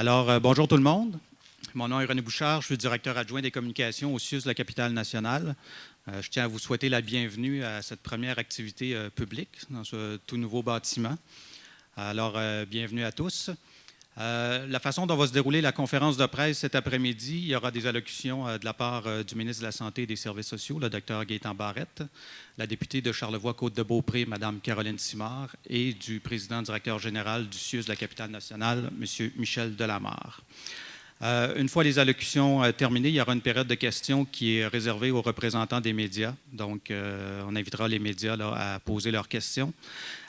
Bonjour tout le monde. Mon nom est René Bouchard, je suis directeur adjoint des communications au CIUS de la capitale nationale. Je tiens à vous souhaiter la bienvenue à cette première activité publique dans ce tout nouveau bâtiment. Bienvenue à tous. La façon dont va se dérouler la conférence de presse cet après-midi, il y aura des allocutions de la part du ministre de la Santé et des Services sociaux, le Dr Gaétan Barrette, la députée de Charlevoix-Côte-de-Beaupré, Mme Caroline Simard, et du président directeur général du CIUS de la capitale nationale, M. Michel Delamarre. Une fois les allocutions terminées, il y aura une période de questions qui est réservée aux représentants des médias. Donc, on invitera les médias à poser leurs questions.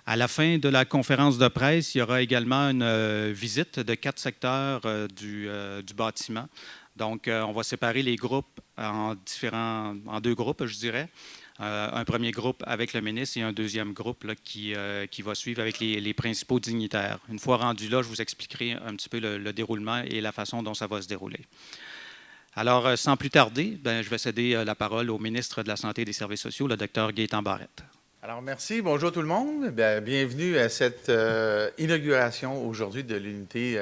À la fin de la conférence de presse, il y aura également une visite de 4 secteurs du bâtiment. Donc, on va séparer les groupes en 2 groupes, je dirais. Un premier groupe avec le ministre et un deuxième groupe là, qui va suivre avec les principaux dignitaires. Une fois rendu là, je vous expliquerai un petit peu le déroulement et la façon dont ça va se dérouler. Alors, sans plus tarder, je vais céder la parole au ministre de la Santé et des Services sociaux, le Dr Gaétan Barrette. Alors, merci. Bonjour tout le monde. Bienvenue à cette inauguration aujourd'hui de l'unité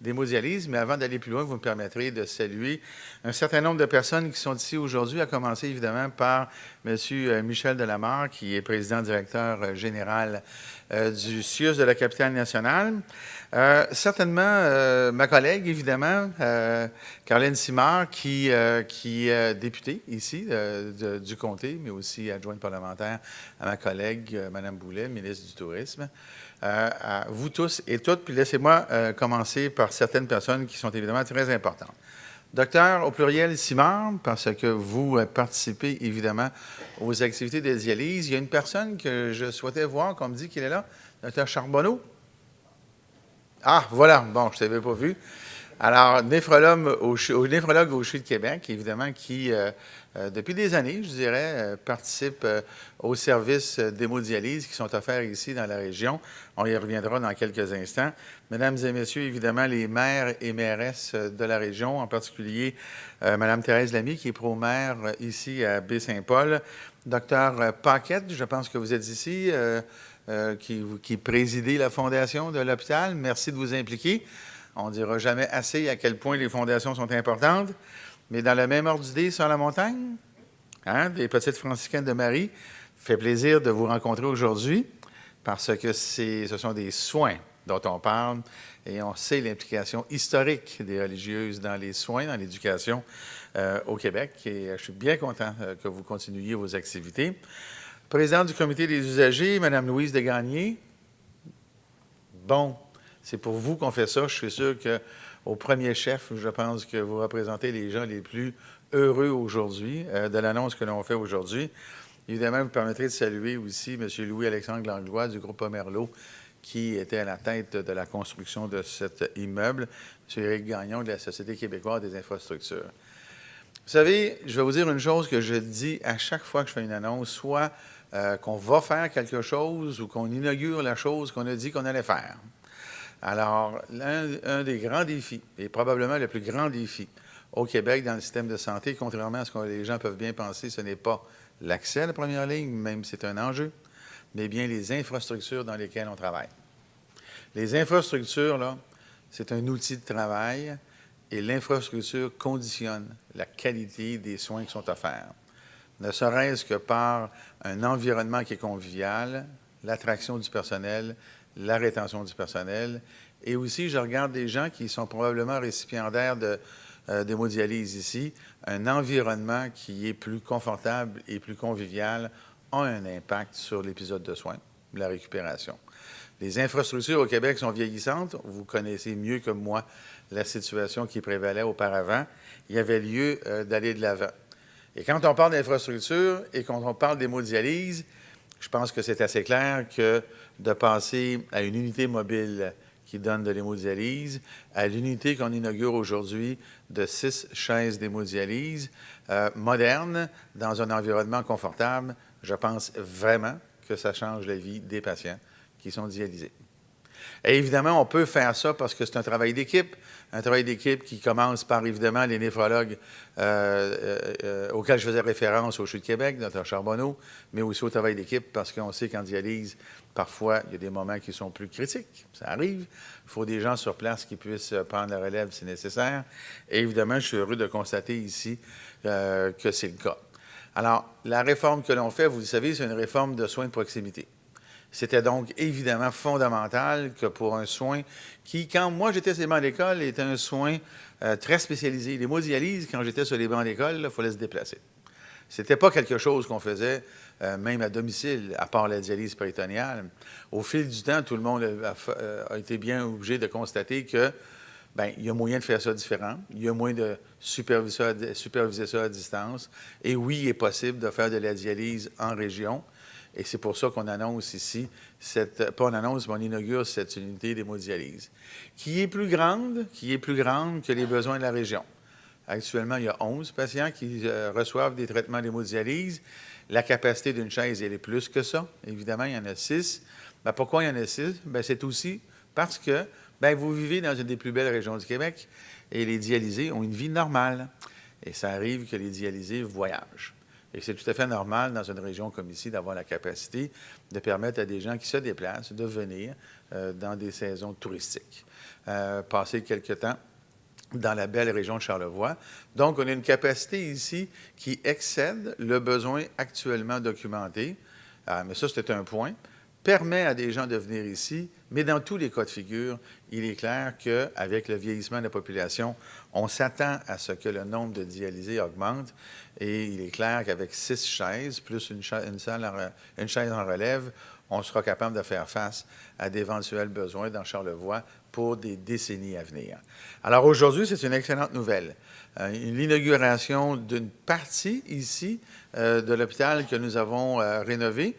d'hémodialyse. Mais avant d'aller plus loin, vous me permettrez de saluer un certain nombre de personnes qui sont ici aujourd'hui, à commencer évidemment par M. Michel Delamarre, qui est président-directeur général du CIUS de la capitale nationale. Certainement, ma collègue, évidemment, Caroline Simard, qui est députée ici du comté, mais aussi adjointe parlementaire à ma collègue, Mme Boulet, ministre du Tourisme. À vous tous et toutes, puis laissez-moi commencer par certaines personnes qui sont évidemment très importantes. Docteur, au pluriel, Simard, parce que vous participez évidemment aux activités de dialyse. Il y a une personne que je souhaitais voir, qu'on me dit qu'il est là, Docteur Charbonneau. Ah, voilà, bon, je ne t'avais pas vu. Alors, néphrologue au CHU de Québec, évidemment, qui, depuis des années, je dirais, participe aux services d'hémodialyse qui sont offerts ici dans la région. On y reviendra dans quelques instants. Mesdames et messieurs, évidemment, les maires et mairesses de la région, en particulier Mme Thérèse Lamy, qui est pro-maire ici à Baie-Saint-Paul. Docteur Paquette, je pense que vous êtes ici, qui présidez la fondation de l'hôpital. Merci de vous impliquer. On ne dira jamais assez à quel point les fondations sont importantes. Mais dans le même ordre d'idée, sur la montagne, des petites franciscaines de Marie, fait plaisir de vous rencontrer aujourd'hui parce que ce sont des soins dont on parle et on sait l'implication historique des religieuses dans les soins, dans l'éducation au Québec. Et je suis bien content que vous continuiez vos activités. Présidente du comité des usagers, Mme Louise Desgagnés. Bon. C'est pour vous qu'on fait ça. Je suis sûr qu'au premier chef, je pense que vous représentez les gens les plus heureux aujourd'hui de l'annonce que l'on fait aujourd'hui. Évidemment, vous me permettrez de saluer aussi M. Louis-Alexandre Langlois du groupe Pomerleau, qui était à la tête de la construction de cet immeuble, M. Éric Gagnon de la Société québécoise des infrastructures. Vous savez, je vais vous dire une chose que je dis à chaque fois que je fais une annonce, soit qu'on va faire quelque chose ou qu'on inaugure la chose qu'on a dit qu'on allait faire. Alors, un des grands défis, et probablement le plus grand défi au Québec dans le système de santé, contrairement à ce que les gens peuvent bien penser, ce n'est pas l'accès à la première ligne, même si c'est un enjeu, mais bien les infrastructures dans lesquelles on travaille. Les infrastructures, là, c'est un outil de travail et l'infrastructure conditionne la qualité des soins qui sont offerts. Ne serait-ce que par un environnement qui est convivial, l'attraction du personnel, la rétention du personnel. Et aussi, je regarde des gens qui sont probablement récipiendaires d'hémodialyse ici. Un environnement qui est plus confortable et plus convivial a un impact sur l'épisode de soins, la récupération. Les infrastructures au Québec sont vieillissantes. Vous connaissez mieux que moi la situation qui prévalait auparavant. Il y avait lieu d'aller de l'avant. Et quand on parle d'infrastructure et quand on parle d'hémodialyse, je pense que c'est assez clair que de passer à une unité mobile qui donne de l'hémodialyse, à l'unité qu'on inaugure aujourd'hui de 6 chaises d'hémodialyse modernes dans un environnement confortable, je pense vraiment que ça change la vie des patients qui sont dialysés. Et évidemment, on peut faire ça parce que c'est un travail d'équipe qui commence par, évidemment, les néphrologues auxquels je faisais référence au CHU de Québec, Dr Charbonneau, mais aussi au travail d'équipe parce qu'on sait qu'en dialyse, parfois, il y a des moments qui sont plus critiques. Ça arrive. Il faut des gens sur place qui puissent prendre la relève si nécessaire. Et évidemment, je suis heureux de constater ici que c'est le cas. Alors, la réforme que l'on fait, vous le savez, c'est une réforme de soins de proximité. C'était donc évidemment fondamental que pour un soin qui, quand moi j'étais sur les bancs d'école, était un soin très spécialisé. L'hémodialyse, quand j'étais sur les bancs d'école, il fallait se déplacer. C'était pas quelque chose qu'on faisait même à domicile, à part la dialyse péritoniale. Au fil du temps, tout le monde a été bien obligé de constater que il y a moyen de faire ça différent. Il y a moyen de superviser ça à distance. Et oui, il est possible de faire de la dialyse en région. Et c'est pour ça qu'on annonce ici, pas on annonce, mais on inaugure cette unité d'hémodialyse, qui est plus grande que les besoins de la région. Actuellement, il y a 11 patients qui reçoivent des traitements d'hémodialyse. La capacité d'une chaise, elle est plus que ça. Évidemment, il y en a 6. Pourquoi il y en a 6? C'est aussi parce que vous vivez dans une des plus belles régions du Québec et les dialysés ont une vie normale. Et ça arrive que les dialysés voyagent. Et c'est tout à fait normal dans une région comme ici d'avoir la capacité de permettre à des gens qui se déplacent de venir dans des saisons touristiques, passer quelque temps dans la belle région de Charlevoix. Donc, on a une capacité ici qui excède le besoin actuellement documenté. Mais ça, c'était un point. Permet à des gens de venir ici, mais dans tous les cas de figure, il est clair qu'avec le vieillissement de la population, on s'attend à ce que le nombre de dialysés augmente. Et il est clair qu'avec 6 chaises, plus une chaise en relève, on sera capable de faire face à d'éventuels besoins dans Charlevoix pour des décennies à venir. Alors aujourd'hui, c'est une excellente nouvelle. L'inauguration d'une partie ici de l'hôpital que nous avons rénové.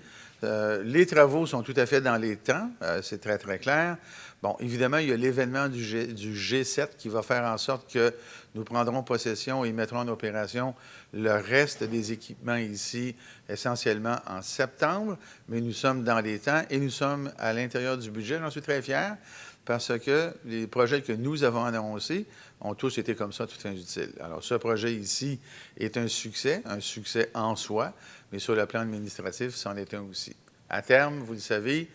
Les travaux sont tout à fait dans les temps, c'est très, très clair. Bon, évidemment, il y a l'événement du G7 qui va faire en sorte que nous prendrons possession et mettrons en opération le reste des équipements ici, essentiellement en septembre, mais nous sommes dans les temps et nous sommes à l'intérieur du budget. J'en suis très fier parce que les projets que nous avons annoncés ont tous été comme ça, toutes fins utiles. Alors, ce projet ici est un succès en soi, mais sur le plan administratif, c'en est un aussi. À terme, vous le savez,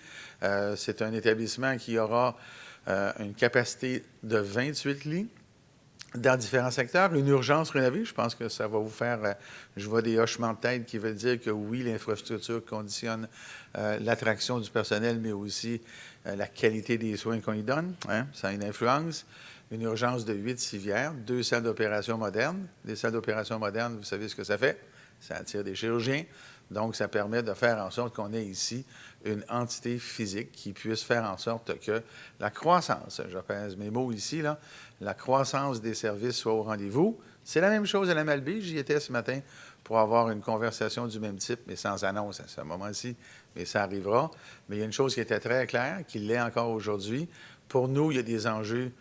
c'est un établissement qui aura une capacité de 28 lits dans différents secteurs. Une urgence rénovée, je pense que ça va vous faire, je vois des hochements de tête qui veulent dire que oui, l'infrastructure conditionne l'attraction du personnel, mais aussi la qualité des soins qu'on y donne. Ça a une influence. Une urgence de 8 civières, 2 salles d'opération modernes. Les salles d'opération modernes, vous savez ce que ça fait? Ça attire des chirurgiens. Donc, ça permet de faire en sorte qu'on ait ici une entité physique qui puisse faire en sorte que la croissance, je pèse mes mots ici, là, la croissance des services soit au rendez-vous. C'est la même chose à la Malbaie. J'y étais ce matin pour avoir une conversation du même type, mais sans annonce à ce moment-ci, mais ça arrivera. Mais il y a une chose qui était très claire, qui l'est encore aujourd'hui. Pour nous, il y a des enjeux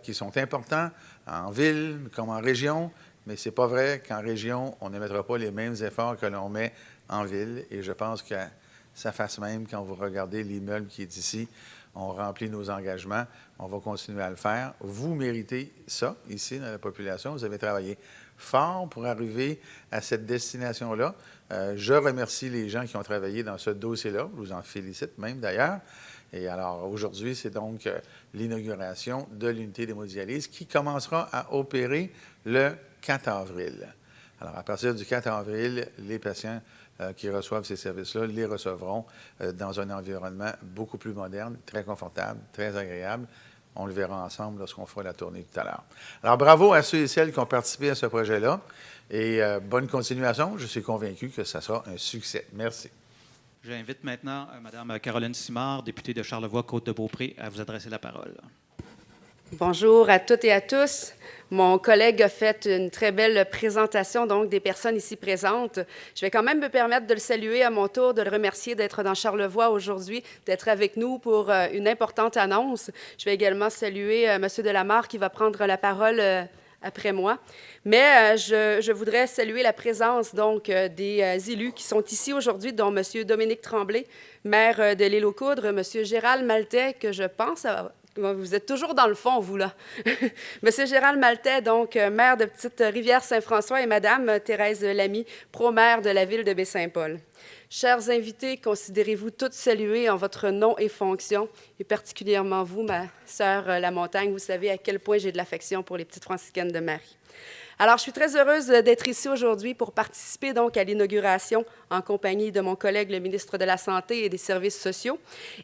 qui sont importants en ville comme en région, mais ce n'est pas vrai qu'en région, on ne mettra pas les mêmes efforts que l'on met en ville. Et je pense que ça fasse même, quand vous regardez l'immeuble qui est ici, on remplit nos engagements, on va continuer à le faire. Vous méritez ça, ici, dans la population. Vous avez travaillé fort pour arriver à cette destination-là. Je remercie les gens qui ont travaillé dans ce dossier-là. Je vous en félicite même, d'ailleurs. Et alors, aujourd'hui, c'est donc l'inauguration de l'unité d'hémodialyse qui commencera à opérer le 4 avril. Alors, à partir du 4 avril, les patients qui reçoivent ces services-là les recevront dans un environnement beaucoup plus moderne, très confortable, très agréable. On le verra ensemble lorsqu'on fera la tournée tout à l'heure. Alors, bravo à ceux et celles qui ont participé à ce projet-là et bonne continuation. Je suis convaincu que ça sera un succès. Merci. J'invite maintenant Mme Caroline Simard, députée de Charlevoix-Côte-de-Beaupré, à vous adresser la parole. Bonjour à toutes et à tous. Mon collègue a fait une très belle présentation donc des personnes ici présentes. Je vais quand même me permettre de le saluer à mon tour, de le remercier d'être dans Charlevoix aujourd'hui, d'être avec nous pour une importante annonce. Je vais également saluer M. Delamarre qui va prendre la parole après moi. Mais je voudrais saluer la présence donc des élus qui sont ici aujourd'hui, dont M. Dominique Tremblay, maire de l'Île aux Coudres, M. Gérald Maltais, que je pense... Vous êtes toujours dans le fond, vous, là. Monsieur Gérald Maltais, donc maire de Petite-Rivière-Saint-François, et Madame Thérèse Lamy, pro-maire de la ville de Baie-Saint-Paul. Chers invités, considérez-vous toutes saluées en votre nom et fonction, et particulièrement vous, ma sœur Lamontagne. Vous savez à quel point j'ai de l'affection pour les petites franciscaines de Marie. Alors, je suis très heureuse d'être ici aujourd'hui pour participer donc à l'inauguration en compagnie de mon collègue, le ministre de la Santé et des Services sociaux.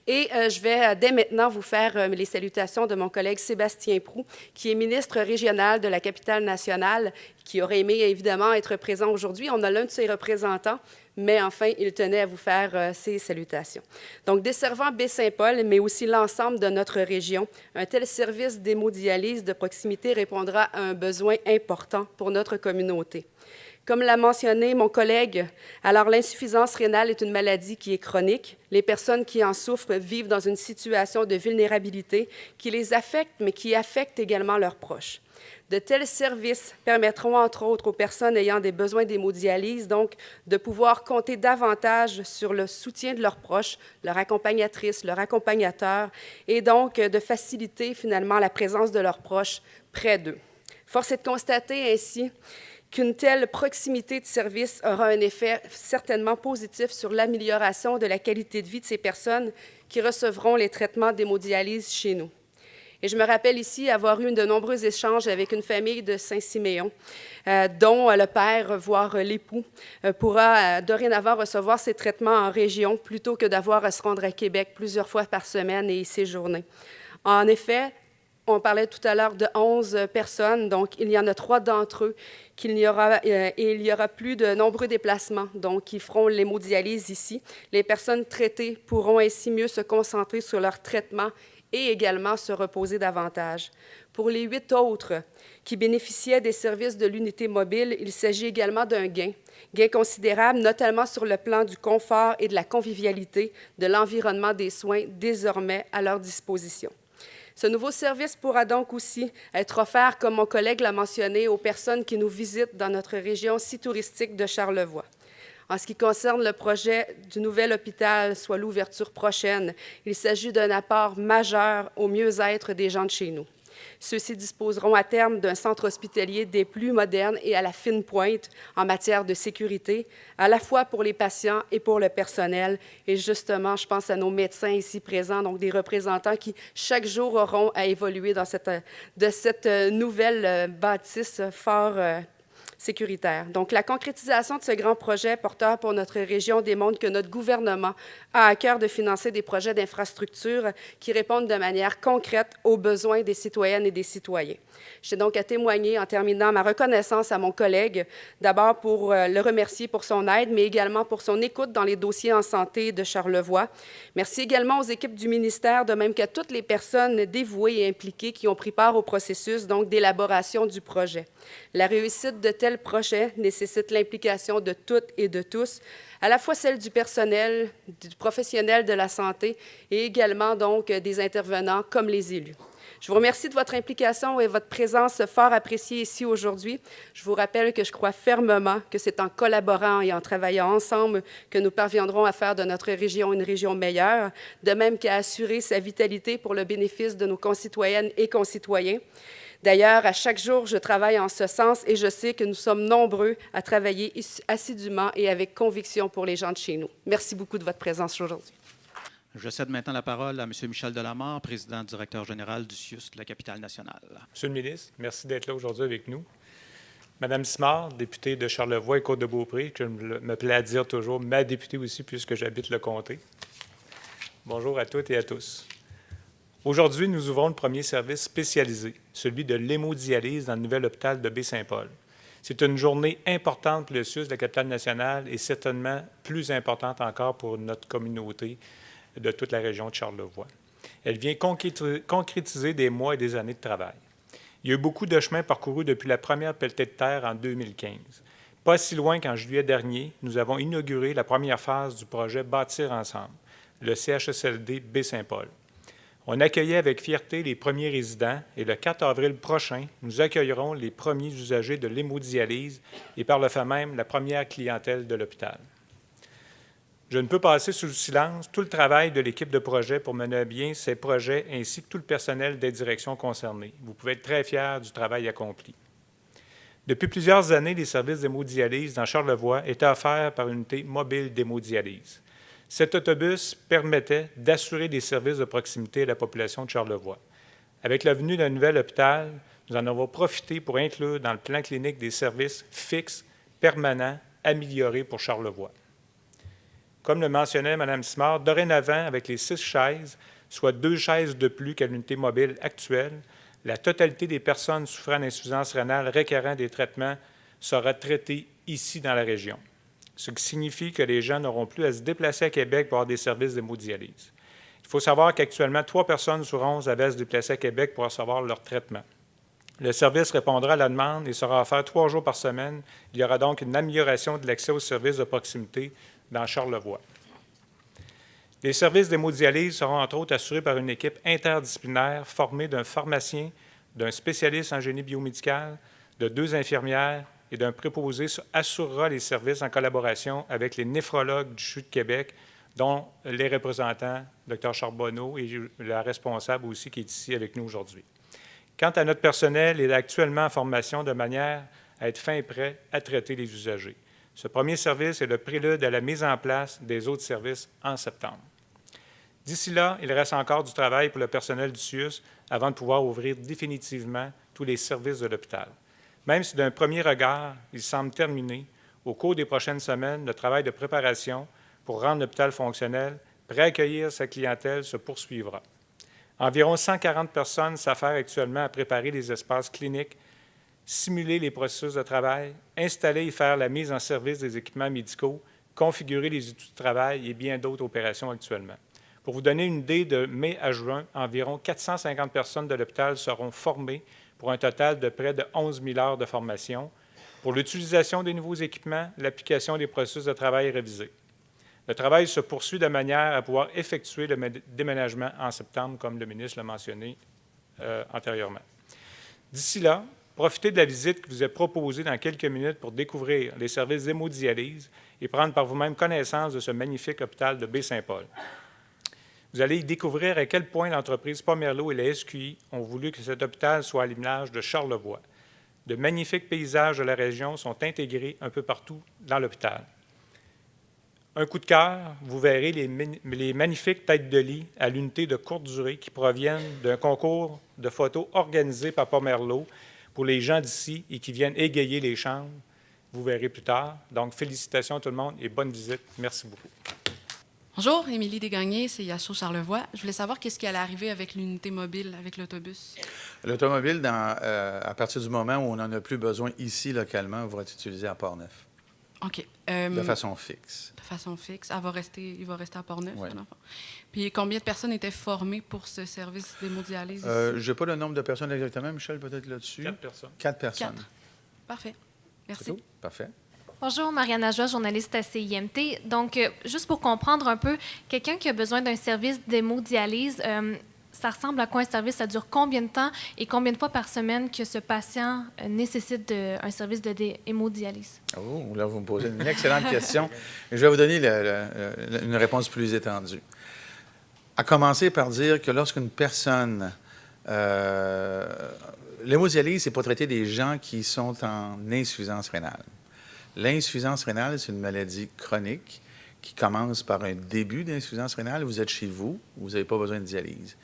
Et je vais dès maintenant vous faire les salutations de mon collègue Sébastien Proulx, qui est ministre régional de la Capitale-Nationale, qui aurait aimé évidemment être présent aujourd'hui. On a l'un de ses représentants, mais enfin, il tenait à vous faire ces salutations. Donc, desservant Baie-Saint-Paul, mais aussi l'ensemble de notre région, un tel service d'hémodialyse de proximité répondra à un besoin important pour notre communauté. Comme l'a mentionné mon collègue, alors l'insuffisance rénale est une maladie qui est chronique. Les personnes qui en souffrent vivent dans une situation de vulnérabilité qui les affecte, mais qui affecte également leurs proches. De tels services permettront, entre autres, aux personnes ayant des besoins d'hémodialyse, donc, de pouvoir compter davantage sur le soutien de leurs proches, leur accompagnatrice, leur accompagnateur, et donc de faciliter finalement la présence de leurs proches près d'eux. Force est de constater ainsi qu'une telle proximité de service aura un effet certainement positif sur l'amélioration de la qualité de vie de ces personnes qui recevront les traitements d'hémodialyse chez nous. Et je me rappelle ici avoir eu de nombreux échanges avec une famille de Saint-Siméon, dont le père, voire l'époux, pourra dorénavant recevoir ces traitements en région plutôt que d'avoir à se rendre à Québec plusieurs fois par semaine et y séjourner. En effet, on parlait tout à l'heure de 11 personnes, donc il y en a 3 d'entre eux et il y aura plus de nombreux déplacements, donc qui feront l'hémodialyse ici. Les personnes traitées pourront ainsi mieux se concentrer sur leur traitement et également se reposer davantage. Pour les 8 autres qui bénéficiaient des services de l'unité mobile, il s'agit également d'un gain considérable, notamment sur le plan du confort et de la convivialité de l'environnement des soins désormais à leur disposition. Ce nouveau service pourra donc aussi être offert, comme mon collègue l'a mentionné, aux personnes qui nous visitent dans notre région si touristique de Charlevoix. En ce qui concerne le projet du nouvel hôpital, soit l'ouverture prochaine, il s'agit d'un apport majeur au mieux-être des gens de chez nous. Ceux-ci disposeront à terme d'un centre hospitalier des plus modernes et à la fine pointe en matière de sécurité, à la fois pour les patients et pour le personnel. Et justement, je pense à nos médecins ici présents, donc des représentants qui, chaque jour, auront à évoluer dans cette nouvelle bâtisse fort sécuritaire. Donc, la concrétisation de ce grand projet porteur pour notre région démontre que notre gouvernement a à cœur de financer des projets d'infrastructure qui répondent de manière concrète aux besoins des citoyennes et des citoyens. J'ai donc à témoigner, en terminant, ma reconnaissance à mon collègue, d'abord pour le remercier pour son aide, mais également pour son écoute dans les dossiers en santé de Charlevoix. Merci également aux équipes du ministère, de même qu'à toutes les personnes dévouées et impliquées qui ont pris part au processus donc d'élaboration du projet. La réussite de tels projets nécessite l'implication de toutes et de tous, à la fois celle du personnel, du professionnel de la santé et également donc des intervenants comme les élus. Je vous remercie de votre implication et votre présence fort appréciée ici aujourd'hui. Je vous rappelle que je crois fermement que c'est en collaborant et en travaillant ensemble que nous parviendrons à faire de notre région une région meilleure, de même qu'à assurer sa vitalité pour le bénéfice de nos concitoyennes et concitoyens. D'ailleurs, à chaque jour, je travaille en ce sens et je sais que nous sommes nombreux à travailler assidûment et avec conviction pour les gens de chez nous. Merci beaucoup de votre présence aujourd'hui. Je cède maintenant la parole à M. Michel Delamare, président directeur général du CIUS de la Capitale-Nationale. Monsieur le ministre, merci d'être là aujourd'hui avec nous. Madame Simard, députée de Charlevoix et Côte-de-Beaupré, que je me plais à dire toujours, ma députée aussi, puisque j'habite le comté. Bonjour à toutes et à tous. Aujourd'hui, nous ouvrons le premier service spécialisé, celui de l'hémodialyse dans le nouvel hôpital de Baie-Saint-Paul. C'est une journée importante pour le CIUS de la Capitale-Nationale et certainement plus importante encore pour notre communauté de toute la région de Charlevoix. Elle vient concrétiser des mois et des années de travail. Il y a eu beaucoup de chemin parcouru depuis la première pelletée de terre en 2015. Pas si loin qu'en juillet dernier, nous avons inauguré la première phase du projet Bâtir ensemble, le CHSLD Baie-Saint-Paul. On accueillait avec fierté les premiers résidents et le 4 avril prochain, nous accueillerons les premiers usagers de l'hémodialyse et par le fait même la première clientèle de l'hôpital. Je ne peux passer sous le silence tout le travail de l'équipe de projet pour mener à bien ces projets ainsi que tout le personnel des directions concernées. Vous pouvez être très fiers du travail accompli. Depuis plusieurs années, les services d'hémodialyse dans Charlevoix étaient offerts par une unité mobile d'hémodialyse. Cet autobus permettait d'assurer des services de proximité à la population de Charlevoix. Avec la venue d'un nouvel hôpital, nous en avons profité pour inclure dans le plan clinique des services fixes, permanents, améliorés pour Charlevoix. Comme le mentionnait Mme Simard, dorénavant, avec les 6 chaises, soit 2 chaises de plus qu'à l'unité mobile actuelle, la totalité des personnes souffrant d'insuffisance rénale requérant des traitements sera traitée ici dans la région, ce qui signifie que les gens n'auront plus à se déplacer à Québec pour avoir des services d'hémodialyse. Il faut savoir qu'actuellement, 3 personnes sur 11 avaient à se déplacer à Québec pour recevoir leur traitement. Le service répondra à la demande et sera offert 3 jours par semaine. Il y aura donc une amélioration de l'accès aux services de proximité dans Charlevoix. Les services d'hémodialyse seront entre autres assurés par une équipe interdisciplinaire formée d'un pharmacien, d'un spécialiste en génie biomédical, de 2 infirmières et d'un préposé assurera les services en collaboration avec les néphrologues du CHU de Québec, dont les représentants, Dr Charbonneau et la responsable aussi qui est ici avec nous aujourd'hui. Quant à notre personnel, il est actuellement en formation de manière à être fin et prêt à traiter les usagers. Ce premier service est le prélude à la mise en place des autres services en septembre. D'ici là, il reste encore du travail pour le personnel du CIUS avant de pouvoir ouvrir définitivement tous les services de l'hôpital. Même si d'un premier regard, il semble terminé, au cours des prochaines semaines, le travail de préparation pour rendre l'hôpital fonctionnel, prêt à accueillir sa clientèle, se poursuivra. Environ 140 personnes s'affairent actuellement à préparer les espaces cliniques, simuler les processus de travail, installer et faire la mise en service des équipements médicaux, configurer les outils de travail et bien d'autres opérations actuellement. Pour vous donner une idée, de mai à juin, environ 450 personnes de l'hôpital seront formées pour un total de près de 11 000 heures de formation pour l'utilisation des nouveaux équipements, l'application des processus de travail révisés. Le travail se poursuit de manière à pouvoir effectuer le déménagement en septembre, comme le ministre l'a mentionné antérieurement. D'ici là, profitez de la visite qui vous est proposée dans quelques minutes pour découvrir les services d'hémodialyse et prendre par vous-même connaissance de ce magnifique hôpital de Baie-Saint-Paul. Vous allez y découvrir à quel point l'entreprise Pomerleau et la SQI ont voulu que cet hôpital soit à l'image de Charlevoix. De magnifiques paysages de la région sont intégrés un peu partout dans l'hôpital. Un coup de cœur, vous verrez les magnifiques têtes de lit à l'unité de courte durée qui proviennent d'un concours de photos organisé par Pomerleau pour les gens d'ici et qui viennent égayer les chambres. Vous verrez plus tard. Donc, félicitations à tout le monde et bonne visite. Merci beaucoup. Bonjour, Émilie Desgagnés, c'est Yasso Charlevoix. Je voulais savoir qu'est-ce qui allait arriver avec l'unité mobile, avec l'autobus. L'automobile, à partir du moment où on n'en a plus besoin ici, localement, va être utilisé à Port-Neuf. OK. De façon fixe. De façon fixe. Il va rester à Port-Neuf, Oui. Puis combien de personnes étaient formées pour ce service d'hémodialyse ici? Je n'ai pas le nombre de personnes exactement, Michel, peut-être là-dessus. 4 personnes. 4 personnes. 4. Parfait. C'est Merci. tout? Parfait. Bonjour, Mariana Joie, journaliste à CIMT. Donc, juste pour comprendre un peu, quelqu'un qui a besoin d'un service d'hémodialyse, ça ressemble à quoi un service? Ça dure combien de temps et combien de fois par semaine que ce patient nécessite un service d'hémodialyse? Oh, là, vous me posez une excellente question. Je vais vous donner une réponse plus étendue. À commencer par dire que lorsqu'une personne... l'hémodialyse, c'est pour traiter des gens qui sont en insuffisance rénale. L'insuffisance rénale, c'est une maladie chronique qui commence par un début d'insuffisance rénale. Vous êtes chez vous, vous n'avez pas besoin de dialyse.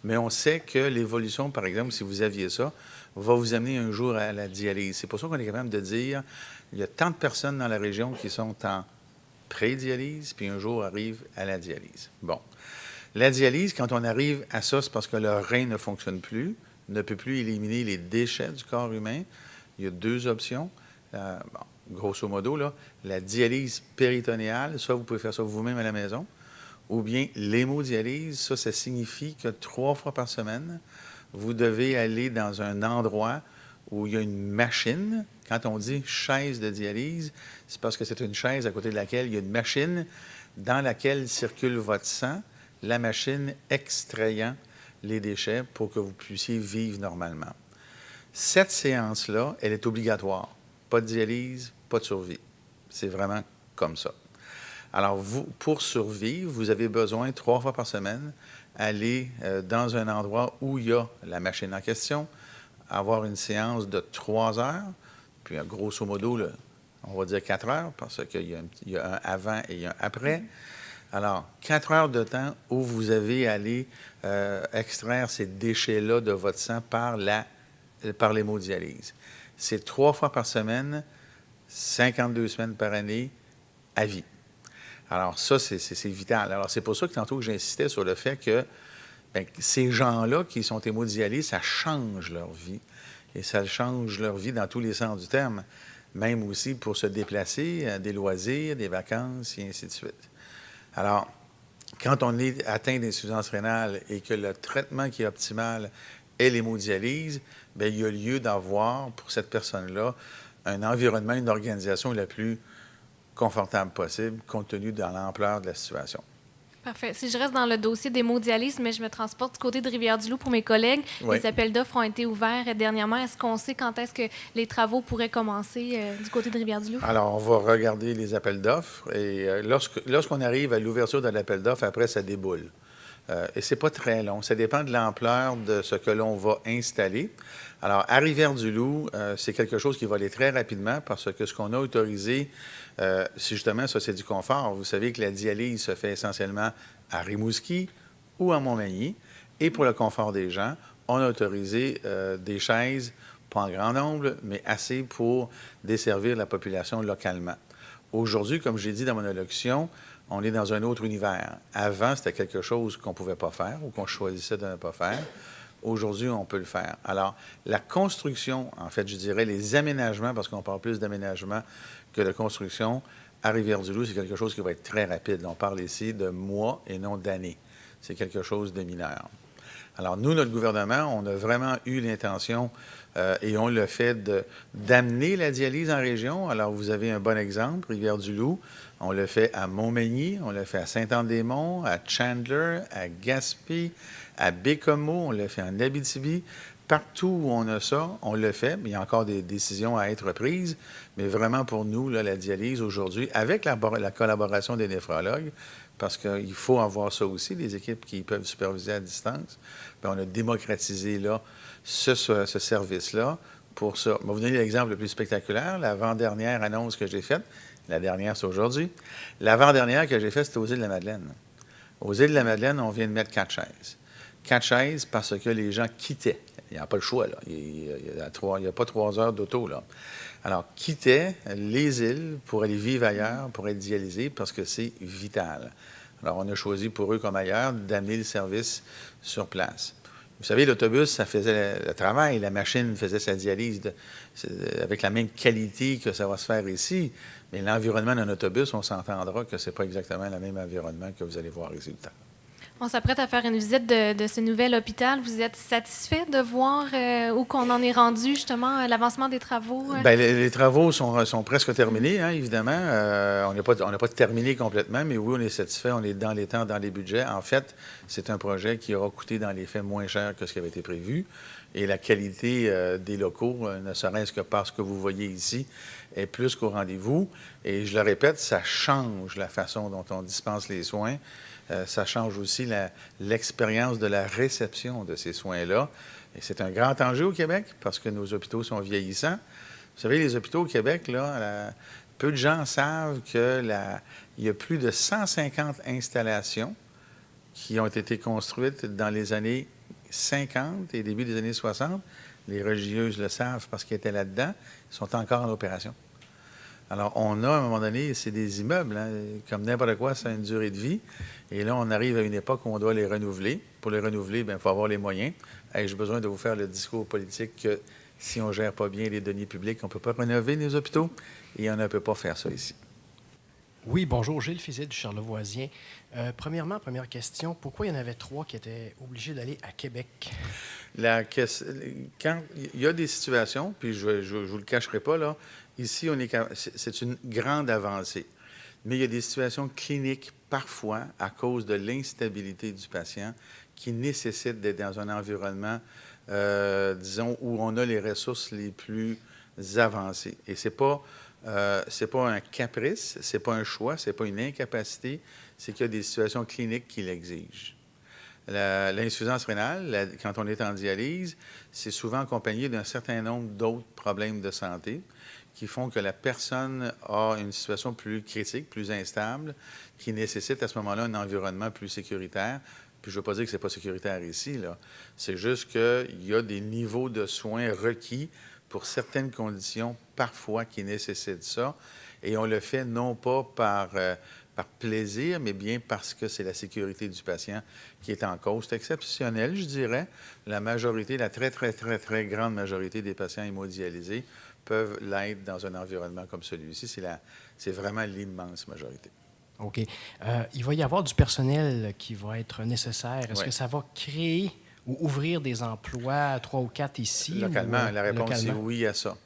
Mais on sait que l'évolution, par exemple, si vous aviez ça, va vous amener un jour à la dialyse. C'est pour ça qu'on est capable de dire il y a tant de personnes dans la région qui sont en pré-dialyse, puis un jour arrivent à la dialyse. Bon. La dialyse, quand on arrive à ça, c'est parce que le rein ne fonctionne plus, ne peut plus éliminer les déchets du corps humain. Il y a 2 options. Grosso modo, là, la dialyse péritonéale, soit vous pouvez faire ça vous-même à la maison, ou bien l'hémodialyse, ça signifie que 3 fois par semaine, vous devez aller dans un endroit où il y a une machine. Quand on dit chaise de dialyse, c'est parce que c'est une chaise à côté de laquelle il y a une machine dans laquelle circule votre sang, la machine extrayant les déchets pour que vous puissiez vivre normalement. Cette séance-là, elle est obligatoire. Pas de dialyse, pas de survie. C'est vraiment comme ça. Alors, vous, pour survivre, vous avez besoin 3 fois par semaine aller dans un endroit où il y a la machine en question, avoir une séance de 3 heures, puis grosso modo, on va dire 4 heures, parce qu'il y a un avant et un après. Alors, 4 heures de temps où vous avez à aller extraire ces déchets-là de votre sang par l'hémodialyse. C'est 3 fois par semaine, 52 semaines par année, à vie. Alors, ça, c'est vital. Alors, c'est pour ça que tantôt, j'insistais sur le fait que ces gens-là qui sont hémodialysés, ça change leur vie. Et ça change leur vie dans tous les sens du terme. Même aussi pour se déplacer, des loisirs, des vacances, et ainsi de suite. Alors, quand on est atteint d'insuffisance rénale et que le traitement qui est optimal est l'hémodialyse, bien, il y a lieu d'avoir, pour cette personne-là, un environnement, une organisation la plus confortable possible, compte tenu de l'ampleur de la situation. Parfait. Si je reste dans le dossier d'hémodialyse, mais je me transporte du côté de Rivière-du-Loup pour mes collègues, Oui. les appels d'offres ont été ouverts dernièrement. Est-ce qu'on sait quand est-ce que les travaux pourraient commencer du côté de Rivière-du-Loup? Alors, on va regarder les appels d'offres et lorsqu'on arrive à l'ouverture de l'appel d'offres, après, ça déboule. Et c'est pas très long. Ça dépend de l'ampleur de ce que l'on va installer. Alors, à Rivière-du-Loup, c'est quelque chose qui va aller très rapidement parce que ce qu'on a autorisé, c'est justement ça, c'est du confort. Vous savez que la dialyse se fait essentiellement à Rimouski ou à Montmagny. Et pour le confort des gens, on a autorisé des chaises, pas en grand nombre, mais assez pour desservir la population localement. Aujourd'hui, comme j'ai dit dans mon allocution, on est dans un autre univers. Avant, c'était quelque chose qu'on ne pouvait pas faire ou qu'on choisissait de ne pas faire. Aujourd'hui, on peut le faire. Alors, la construction, en fait, je dirais les aménagements, parce qu'on parle plus d'aménagement que de construction, à Rivière-du-Loup, c'est quelque chose qui va être très rapide. On parle ici de mois et non d'années. C'est quelque chose de mineur. Alors, nous, notre gouvernement, on a vraiment eu l'intention et on le fait d'amener la dialyse en région. Alors, vous avez un bon exemple, Rivière-du-Loup. On le fait à Montmagny, on le fait à Saint-Anne-des-Monts, à Chandler, à Gaspé, à Bécomo, on le fait en Abitibi. Partout où on a ça, on le fait. Mais il y a encore des décisions à être prises. Mais vraiment, pour nous, là, la dialyse aujourd'hui, avec la collaboration des néphrologues, parce qu'il faut avoir ça aussi, des équipes qui peuvent superviser à distance, bien, on a démocratisé là, ce service-là pour ça. Je vais vous donner l'exemple le plus spectaculaire. L'avant-dernière annonce que j'ai faite, la dernière, c'est aujourd'hui. L'avant-dernière que j'ai faite, c'était aux Îles-de-la-Madeleine. Aux Îles-de-la-Madeleine, on vient de mettre 4 chaises. 4 chaises parce que les gens quittaient. Il n'y a pas le choix, là. Il n'y a pas 3 heures d'auto, là. Alors, quittaient les îles pour aller vivre ailleurs, pour être dialysés, parce que c'est vital. Alors, on a choisi pour eux comme ailleurs d'amener le service sur place. Vous savez, l'autobus, ça faisait le travail. La machine faisait sa dialyse avec la même qualité que ça va se faire ici. Mais l'environnement d'un autobus, on s'entendra que ce n'est pas exactement le même environnement que vous allez voir ici. On s'apprête à faire une visite de ce nouvel hôpital. Vous êtes satisfait de voir où qu'on en est rendu, justement, l'avancement des travaux? Bien, les travaux sont presque terminés, hein, évidemment. On n'a pas terminé complètement, mais oui, on est satisfait. On est dans les temps, dans les budgets. En fait, c'est un projet qui aura coûté dans les faits moins cher que ce qui avait été prévu. Et la qualité des locaux, ne serait-ce que parce que vous voyez ici, est plus qu'au rendez-vous. Et je le répète, ça change la façon dont on dispense les soins. Ça change aussi l'expérience de la réception de ces soins-là. Et c'est un grand enjeu au Québec parce que nos hôpitaux sont vieillissants. Vous savez, les hôpitaux au Québec, là, peu de gens savent qu'il y a plus de 150 installations qui ont été construites dans les années 50 et début des années 60. Les religieuses le savent parce qu'ils étaient là-dedans. Ils sont encore en opération. Alors, on a, à un moment donné, c'est des immeubles, hein, comme n'importe quoi, ça a une durée de vie. Et là, on arrive à une époque où on doit les renouveler. Pour les renouveler, il faut avoir les moyens. J'ai besoin de vous faire le discours politique que si on ne gère pas bien les deniers publics, on ne peut pas rénover les hôpitaux et on ne peut pas faire ça ici. Oui, bonjour, Gilles Fizet du Charlevoisien. Premièrement, première question, pourquoi il y en avait 3 qui étaient obligés d'aller à Québec? Quand il y a des situations, puis je ne vous le cacherai pas, là, ici, c'est une grande avancée. Mais il y a des situations cliniques, parfois, à cause de l'instabilité du patient, qui nécessitent d'être dans un environnement, disons, où on a les ressources les plus avancées. Et c'est pas un caprice, c'est pas un choix, c'est pas une incapacité, c'est qu'il y a des situations cliniques qui l'exigent. L'insuffisance rénale, quand on est en dialyse, c'est souvent accompagné d'un certain nombre d'autres problèmes de santé qui font que la personne a une situation plus critique, plus instable, qui nécessite à ce moment-là un environnement plus sécuritaire. Puis je ne veux pas dire que ce n'est pas sécuritaire ici, là. C'est juste qu'il y a des niveaux de soins requis pour certaines conditions, parfois, qui nécessitent ça. Et on le fait non pas par plaisir, mais bien parce que c'est la sécurité du patient qui est en cause. C'est exceptionnel, je dirais. La majorité, la très, très, très, très grande majorité des patients hémodialysés peuvent l'être dans un environnement comme celui-ci. C'est vraiment l'immense majorité. OK. Il va y avoir du personnel qui va être nécessaire. Est-ce que ça va créer ou ouvrir des emplois, 3 ou 4 ici? Localement, la réponse localement? est oui à ça.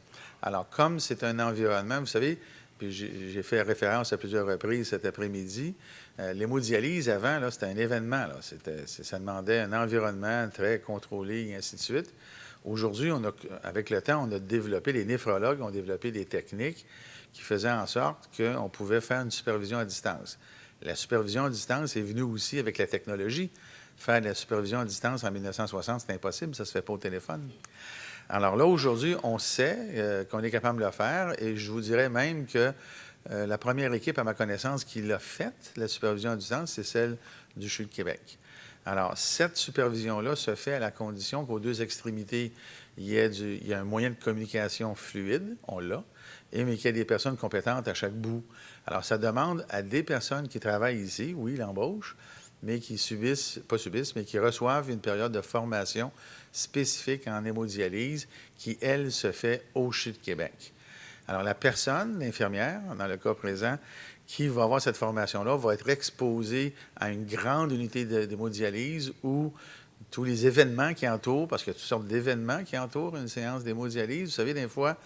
Alors, comme c'est un environnement, vous savez, puis j'ai fait référence à plusieurs reprises cet après-midi, l'hémodialyse, avant, là, c'était un événement. Là. Ça demandait un environnement très contrôlé et ainsi de suite. Aujourd'hui, avec le temps, on a développé, les néphrologues ont développé des techniques qui faisaient en sorte qu'on pouvait faire une supervision à distance. La supervision à distance est venue aussi avec la technologie. Faire de la supervision à distance en 1960, c'est impossible, ça ne se fait pas au téléphone. Alors là, aujourd'hui, on sait qu'on est capable de le faire et je vous dirais même que la première équipe, à ma connaissance, qui l'a faite, la supervision à distance, c'est celle du CHU de Québec. Alors, cette supervision-là se fait à la condition qu'aux deux extrémités, il y a un moyen de communication fluide, on l'a, mais qu'il y ait des personnes compétentes à chaque bout. Alors, ça demande à des personnes qui travaillent ici, oui, l'embauche, mais qui mais qui reçoivent une période de formation spécifique en hémodialyse qui, elle, se fait au CHU de Québec. Alors, la personne, l'infirmière, dans le cas présent, qui va avoir cette formation-là, va être exposée à une grande unité d'hémodialyse où tous les événements qui entourent, parce qu'il y a toutes sortes d'événements qui entourent une séance d'hémodialyse. Vous savez, des fois,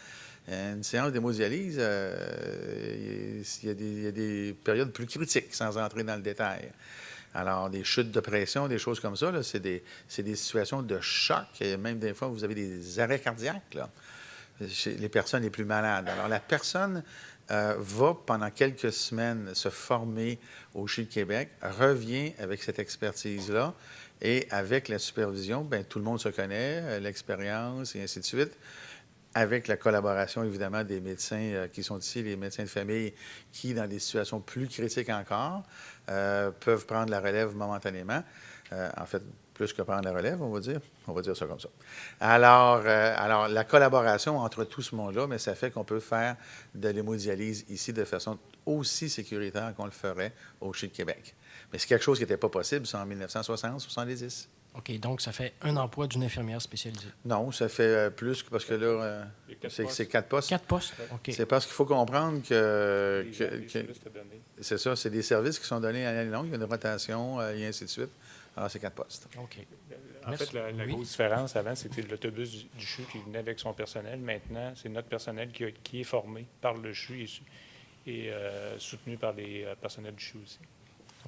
une séance d'hémodialyse, il y a des périodes plus critiques, sans entrer dans le détail. Alors, des chutes de pression, des choses comme ça, là, c'est des situations de choc. Et même des fois, vous avez des arrêts cardiaques, là, chez les personnes les plus malades. Alors, la personne va, pendant quelques semaines, se former au CHU de Québec, revient avec cette expertise-là, et avec la supervision, bien, tout le monde se connaît, l'expérience, et ainsi de suite, avec la collaboration, évidemment, des médecins qui sont ici, les médecins de famille, qui, dans des situations plus critiques encore, peuvent prendre la relève momentanément. En fait, plus que prendre la relève, on va dire ça comme ça. Alors, la collaboration entre tout ce monde-là, mais ça fait qu'on peut faire de l'hémodialyse ici de façon aussi sécuritaire qu'on le ferait au CHU de Québec. Mais c'est quelque chose qui n'était pas possible, ça, en 1960-70. OK, donc ça fait un emploi d'une infirmière spécialisée. Non, ça fait plus, parce que là, c'est 4 postes. 4 postes, OK. C'est parce qu'il faut comprendre que c'est ça, c'est des services qui sont donnés à l'année longue, il y a une rotation et ainsi de suite. Alors, c'est 4 postes. OK. En fait, la grosse différence avant, c'était l'autobus du CHU qui venait avec son personnel. Maintenant, c'est notre personnel qui est formé par le CHU et soutenu par les personnels du CHU aussi.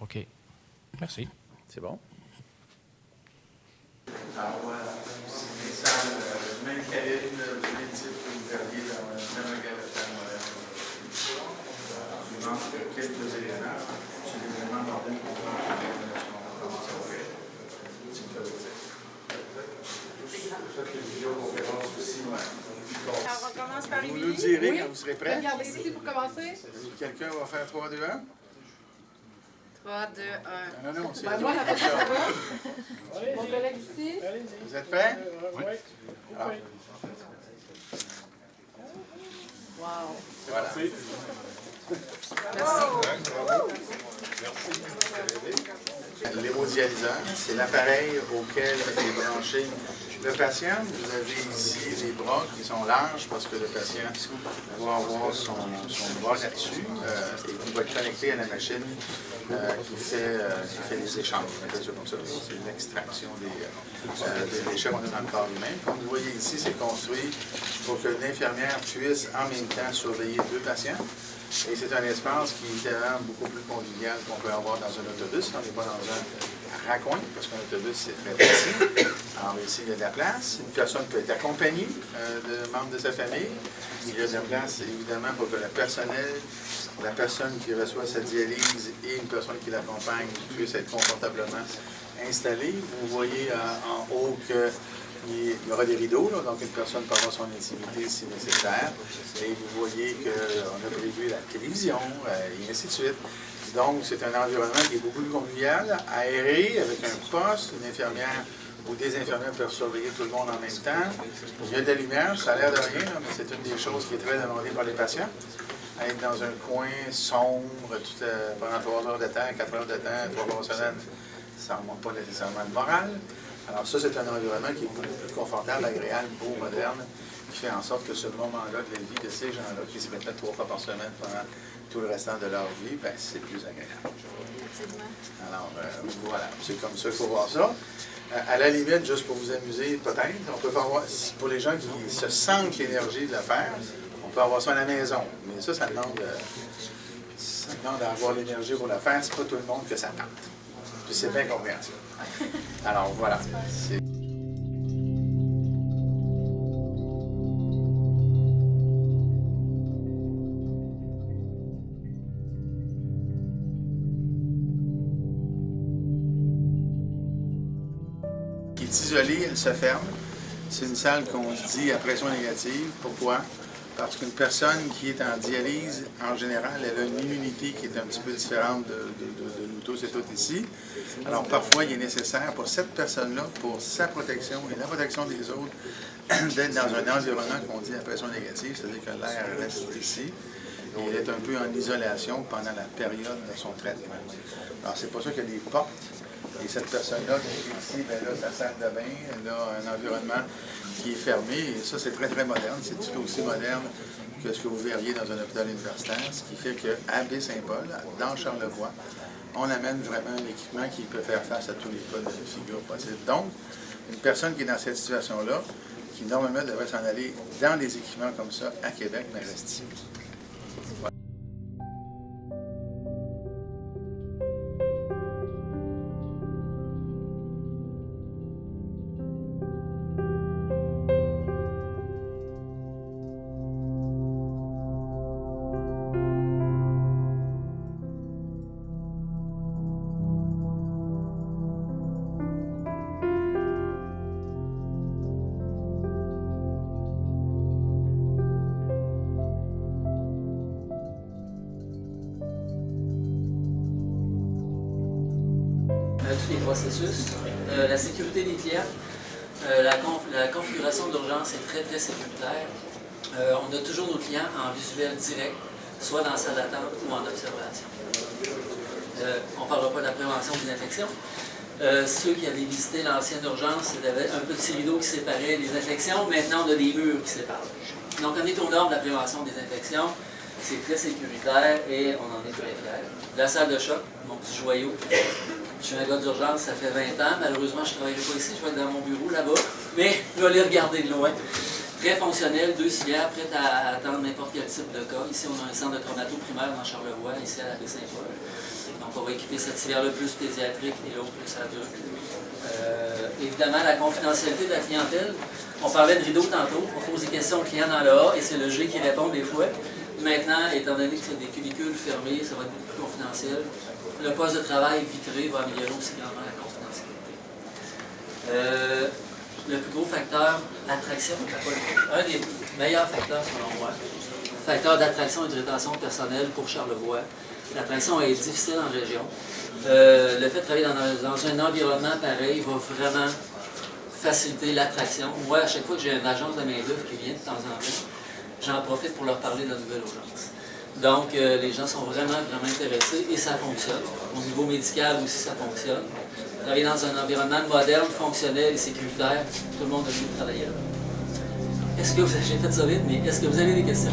OK. Merci. C'est bon? Alors, voilà. C'est des salles, même calibre, même type que vous verriez dans le même magasin moderne. Il manque quelques éléments. C'est des éléments d'ordre pour comment ça va faire. Ça fait une vidéoconférence aussi. Alors, on commence par Vous Émilie. nous direz quand vous serez prêts. Regardez ici pour commencer. Quelqu'un va faire 3, 2, 1? 3, 2, 1. Non, c'est Moi, la personne mon collègue ici. Vous êtes prêts? Oui. Ah. Wow. Voilà. L'hémodialyseur, c'est l'appareil auquel est branché le patient. Vous avez ici les bras qui sont larges parce que le patient va avoir son bras là-dessus et qui va être connecté à la machine qui fait les échanges. On appelle ça comme ça. C'est l'extraction des déchets qu'on a dans le corps humain. Comme vous voyez ici, c'est construit pour que l'infirmière puisse en même temps surveiller 2 patients. Et c'est un espace qui est évidemment beaucoup plus convivial qu'on peut avoir dans un autobus. On n'est pas dans un raccoin, parce qu'un autobus, c'est très petit. Alors ici, il y a de la place. Une personne peut être accompagnée de membres de sa famille. Il y a de la place, évidemment, pour que le personnel, la personne qui reçoit sa dialyse et une personne qui l'accompagne puissent être confortablement installés. Vous voyez en haut qu'il y aura des rideaux, là, donc une personne peut avoir son intimité si nécessaire. Et vous voyez qu'on a prévu la télévision et ainsi de suite. Donc, c'est un environnement qui est beaucoup plus convivial, aéré, avec un poste, une infirmière ou des infirmières peuvent surveiller tout le monde en même temps. Il y a de la lumière, ça a l'air de rien, là, mais c'est une des choses qui est très demandée par les patients. Être dans un coin sombre pendant 3 heures de temps, 4 heures de temps, 3 heures de semaine, ça ne remonte pas nécessairement le moral. Alors ça, c'est un environnement qui est beaucoup plus confortable, agréable, beau, moderne, qui fait en sorte que ce moment-là de la vie de ces gens-là, qui se mettent là 3 fois par semaine pendant tout le restant de leur vie, ben, c'est plus agréable. Alors, voilà, c'est comme ça qu'il faut voir ça. À la limite, juste pour vous amuser, peut-être, on peut faire voir, pour les gens qui se sentent l'énergie de le faire, on peut avoir ça à la maison. Mais ça demande d'avoir l'énergie pour le faire. C'est pas tout le monde que ça tente. Puis c'est bien compréhensible. Alors, voilà. Qui est isolée, elle se ferme. C'est une salle qu'on dit à pression négative. Pourquoi? Parce qu'une personne qui est en dialyse, en général, elle a une immunité qui est un petit peu différente de nous tous et toutes ici. Alors, parfois, il est nécessaire pour cette personne-là, pour sa protection et la protection des autres, d'être dans un environnement qu'on dit à pression négative, c'est-à-dire que l'air reste ici et elle est un peu en isolation pendant la période de son traitement. Alors, c'est pour ça qu'il y a des portes. Et cette personne-là qui est ici, bien là, sa salle de bain, elle a un environnement qui est fermé. Et ça, c'est très, très moderne. C'est tout aussi moderne que ce que vous verriez dans un hôpital universitaire. Ce qui fait qu'à Baie-Saint-Paul, dans Charlevoix, on amène vraiment un équipement qui peut faire face à tous les cas de figure possibles. Donc, une personne qui est dans cette situation-là, qui normalement devrait s'en aller dans des équipements comme ça à Québec, mais reste ici. Tous les processus, la sécurité des clients, la configuration d'urgence est très très sécuritaire. On a toujours nos clients en visuel direct, soit dans la salle d'attente ou en observation. On ne parlera pas de la prévention des infections. Ceux qui avaient visité l'ancienne urgence, il y avait un petit rideau qui séparait les infections. Maintenant, on a des murs qui séparent. Donc, on est au nord de la prévention des infections. C'est très sécuritaire et on en est très fiers. La salle de choc, mon petit joyau. Je suis un gars d'urgence, ça fait 20 ans. Malheureusement, je ne travaillerai pas ici, je vais être dans mon bureau là-bas. Mais je vais aller regarder de loin. Très fonctionnel, 2 civières prêtes à attendre n'importe quel type de cas. Ici, on a un centre de traumato primaire dans Charlevoix, ici à la Baie-Saint-Paul. Donc, on va équiper cette civière-là plus pédiatrique et l'autre plus adulte. Évidemment, la confidentialité de la clientèle. On parlait de rideau tantôt, on pose des questions aux clients dans le A et c'est le G qui répond des fois. Maintenant, étant donné que c'est des cubicules fermés, ça va être beaucoup plus confidentiel. Le poste de travail vitré va améliorer aussi grandement la confidentialité. Le plus gros facteur, l'attraction, un des meilleurs facteurs selon moi, facteur d'attraction et de rétention personnelle pour Charlevoix. L'attraction est difficile en région. Le fait de travailler dans un environnement pareil va vraiment faciliter l'attraction. Moi, à chaque fois que j'ai une agence de main-d'œuvre qui vient de temps en temps, j'en profite pour leur parler de la nouvelle urgence. Donc, les gens sont vraiment intéressés et ça fonctionne. Au niveau médical aussi, ça fonctionne. Travailler dans un environnement moderne, fonctionnel et sécuritaire, tout le monde a voulu travailler là. J'ai fait ça vite, mais est-ce que vous avez des questions?